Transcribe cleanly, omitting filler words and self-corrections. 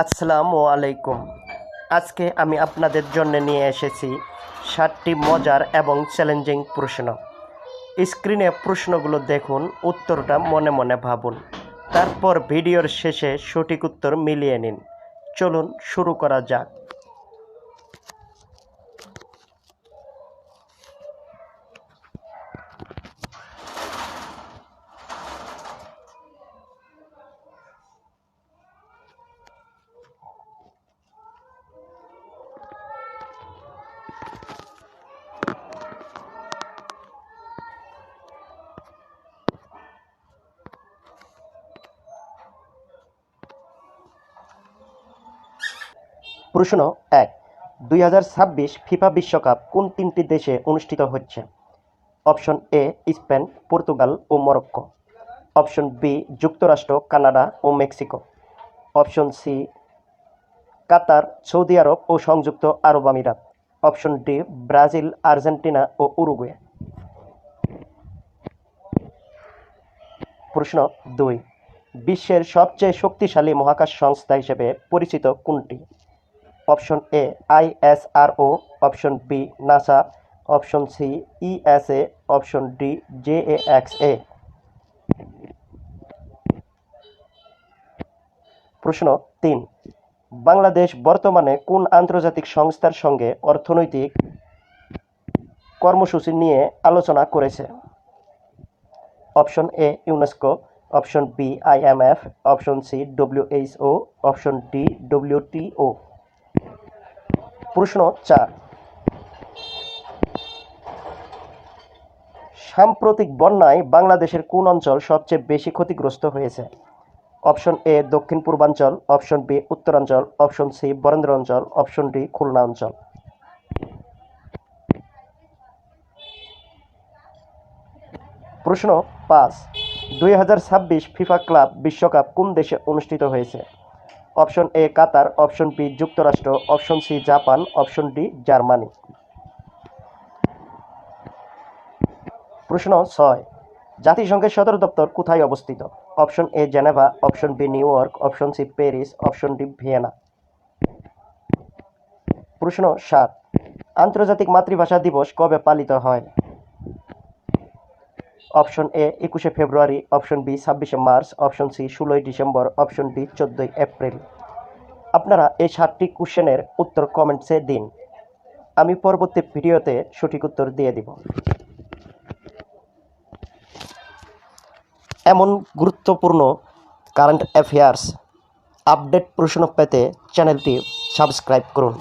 আসসালামু আলাইকুম। আজকে আমি আপনাদের জন্য নিয়ে এসেছি 7টি মজার এবং চ্যালেঞ্জিং প্রশ্ন। স্ক্রিনে প্রশ্নগুলো দেখুন, উত্তরটা মনে মনে ভাবুন, তারপর ভিডিওর শেষে সঠিক উত্তর মিলিয়ে নিন। চলুন শুরু করা যাক। প্রশ্ন 1, 2026 ফিফা বিশ্বকাপ কোন 3টি দেশে অনুষ্ঠিত হচ্ছে? অপশন এ স্পেন, পর্তুগাল ও মরক্কো। অপশন বি যুক্তরাষ্ট্র, কানাডা ও Mexico. Option C Qatar, Saudi Arab ও সংযুক্ত আরব আমিরাত। অপশন ডি ব্রাজিল, আর্জেন্টিনা ও উরুগুয়ে। প্রশ্ন 2, বিশ্বের সবচেয়ে শক্তিশালী মহাকাশ সংস্থা হিসেবে পরিচিত কোনটি? Option A ISRO, option B NASA, option C ESA, option D JAXA. প্রশ্ন 3, বাংলাদেশ বর্তমানে কোন আন্তর্জাতিক সংস্থার সঙ্গে অর্থনৈতিক কর্মসূচি নিয়ে আলোচনা করেছে? Option A UNESCO, option B IMF, option C WHO, option D WTO. প্রশ্ন 4, সাম্প্রতিক বন্যায় বাংলাদেশের কোন অঞ্চল সবচেয়ে বেশি ক্ষতিগ্রস্ত হয়েছে? অপশন এ দক্ষিণ পূর্বাঞ্চল, অপশন বি উত্তরাঞ্চল, অপশন সি বরেন্দ্র অঞ্চল, অপশন ডি খুলনা অঞ্চল। প্রশ্ন 5, 2026 ফিফা ক্লাব বিশ্বকাপ কোন দেশে অনুষ্ঠিত হয়েছে? Option A Qatar, option B যুক্তরাষ্ট্র, option C Japan, option D Germany. প্রশ্ন 6, জাতিসংঘের সদর দপ্তর কোথায় অবস্থিত? Option A Geneva, option B New York, option C Paris, option D Vienna. প্রশ্ন 7, আন্তর্জাতিক মাতৃভাষা দিবস কবে পালিত হয়? অপশন এ 21শে ফেব্রুয়ারি, অপশন বি 26শে মার্চ, অপশন সি 16ই ডিসেম্বর, অপশন ডি 14ই এপ্রিল। আপনারা এই 7টি কোশ্চেনের উত্তর কমেন্টসে দিন। আমি পরবর্তী ভিডিওতে সঠিক উত্তর দিয়ে দিব। এমন গুরুত্বপূর্ণ কারেন্ট অ্যাফেয়ার্স আপডেট প্রশ্ন পেতে চ্যানেলটি সাবস্ক্রাইব করুন।